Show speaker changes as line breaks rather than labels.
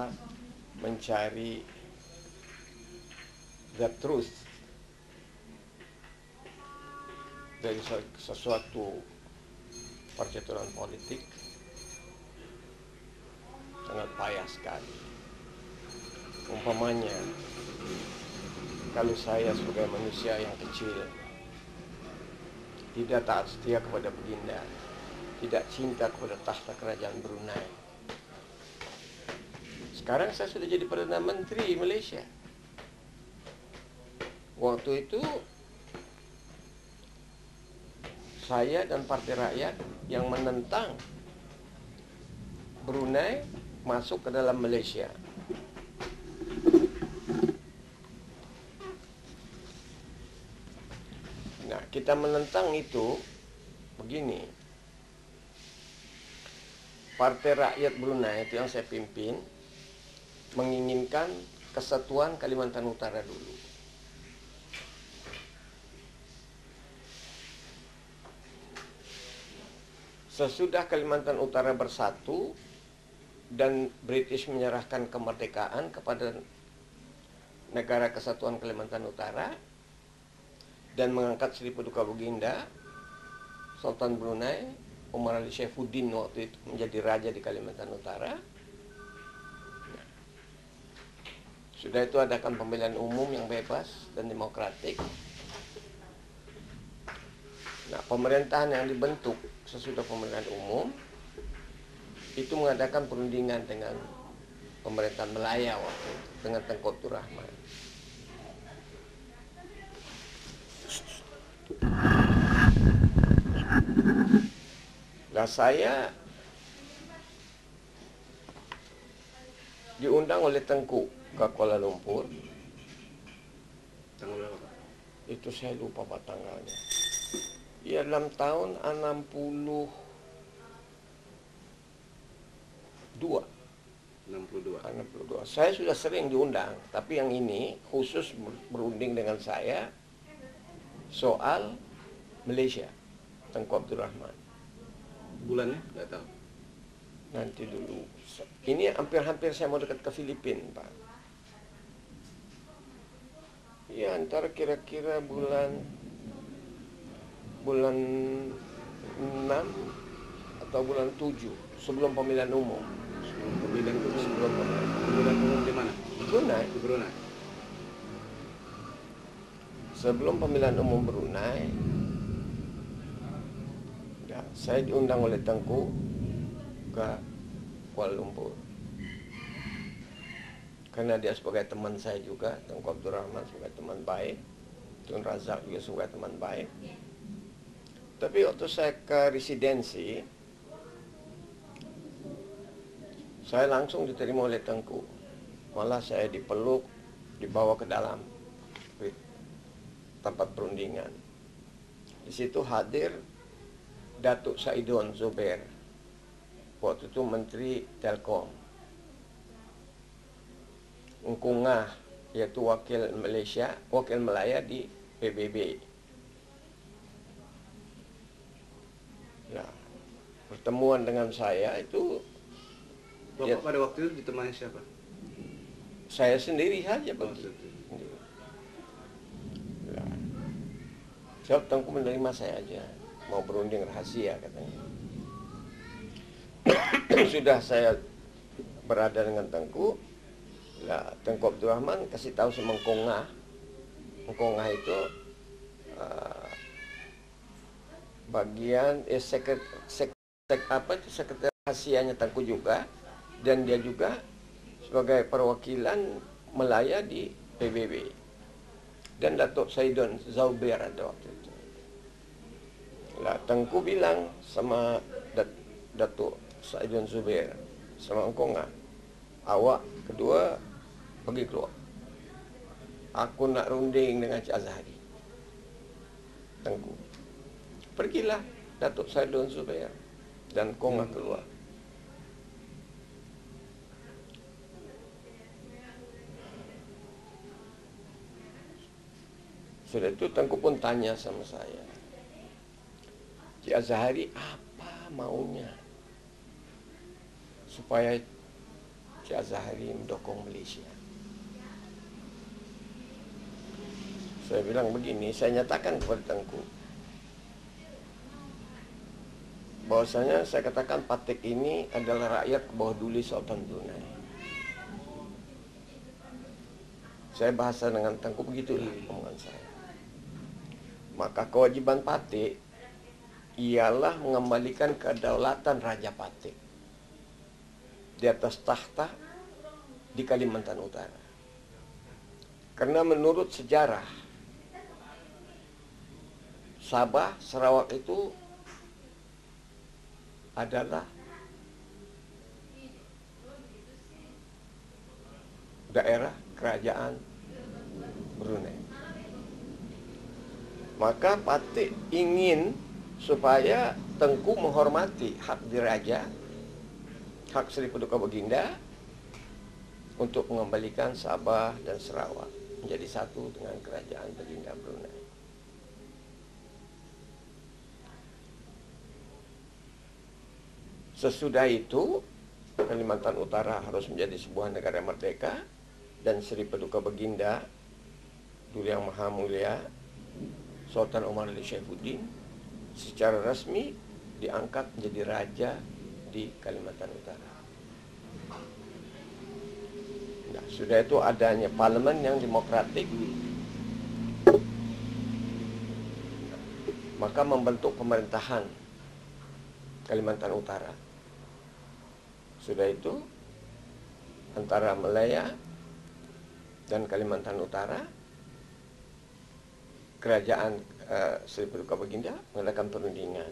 saya mencari the truth dari sesuatu percaturan politik sangat payah sekali. Umpamanya, kalau saya sebagai manusia yang kecil tidak taat setia kepada Baginda, tidak cinta kepada tahta kerajaan Brunei. Sekarang saya sudah jadi Perdana Menteri Malaysia. Waktu itu saya dan Partai Rakyat yang menentang Brunei masuk ke dalam Malaysia. Nah, kita menentang itu begini. Partai Rakyat Brunei itu yang saya pimpin menginginkan kesatuan Kalimantan Utara dulu. Sesudah Kalimantan Utara bersatu dan British menyerahkan kemerdekaan kepada negara kesatuan Kalimantan Utara dan mengangkat Sri Paduka Baginda, Sultan Brunei, Omar Ali Saifuddin waktu itu menjadi raja di Kalimantan Utara. Nah, sudah itu adakan pemilihan umum yang bebas dan demokratik. Nah, pemerintahan yang dibentuk sesudah pemilihan umum itu mengadakan perundingan dengan pemerintahan Melaya waktu itu, dengan Tengku Abdul Rahman. Nah, saya diundang oleh Tengku ke Kuala Lumpur.
Tanggal berapa, Pak?
Itu saya lupa Pak tanggalnya. Ya, dalam tahun 62. 62. Saya sudah sering diundang, tapi yang ini khusus berunding dengan saya soal Malaysia, Tengku Abdul Rahman.
Bulannya nggak tahu.
Nanti dulu. Ini hampir-hampir saya mau dekat ke Filipina, Pak. Ya, antara kira-kira bulan 6 atau bulan 7 sebelum pemilihan umum.
Sebelum pemilihan umum di mana?
Brunei.
Di Brunei.
Sebelum pemilihan umum Brunei, ya, saya diundang oleh Tengku ke Kuala Lumpur. Karena dia sebagai teman saya juga, Tengku Abdul Rahman sebagai teman baik, Tun Razak juga sebagai teman baik. Tapi waktu saya ke residensi, saya langsung diterima oleh Tengku. Malah saya dipeluk, dibawa ke dalam tempat perundingan. Di situ hadir Datuk Saidon Zubair, waktu itu Menteri Telkom. Ngkungah, yaitu wakil Melaya di PBB. Nah, pertemuan dengan saya itu,
Bapak pada waktu itu ditemani siapa?
saya sendiri saja pergi. Nah, sebab Tengku menerima saya aja, mau berunding rahasia katanya. Sudah saya berada dengan Tengku, nah, Tengku Abdul Rahman kasih tahu sama Ngkungah. Ngkungah itu bagian sekretariat rahasianya Tengku juga, dan dia juga sebagai perwakilan Melaya di PBB. Dan Datuk Saidon Zubair ada waktu itu. Lah, Tengku bilang sama Datuk Saidon Zubair sama Ngkungah, awak kedua pergi keluar. Aku nak runding dengan Cik Azhari. Tengku. Pergilah Datuk Saidon Zubair dan Ngkungah keluar. Sudah itu Tengku pun tanya sama saya, Cik Azhari apa maunya supaya Syekh Azhari mendukung Malaysia. Saya bilang begini, saya nyatakan kepada Tengku bahwasanya saya katakan Patik ini adalah rakyat ke bawah duli Sultan Brunei. Saya bahasa dengan Tengku begitulah omongan saya. Maka kewajiban Patik ialah mengembalikan kedaulatan Raja Patik di atas tahta di Kalimantan Utara. Karena menurut sejarah Sabah, Sarawak itu adalah daerah kerajaan Brunei. Maka Patik ingin supaya Tengku menghormati hak diraja, hak Seri Paduka Baginda untuk mengembalikan Sabah dan Sarawak menjadi satu dengan kerajaan Baginda Brunei. Sesudah itu, Kalimantan Utara harus menjadi sebuah negara merdeka dan Seri Paduka Baginda Duli Yang Maha Mulia Sultan Omar Ali Saifuddin secara resmi diangkat menjadi raja di Kalimantan Utara. Nah, sudah itu adanya parlemen yang demokratik, maka membentuk pemerintahan Kalimantan Utara. Sudah itu antara Malaya dan Kalimantan Utara, kerajaan Seri Paduka Baginda mengadakan perundingan.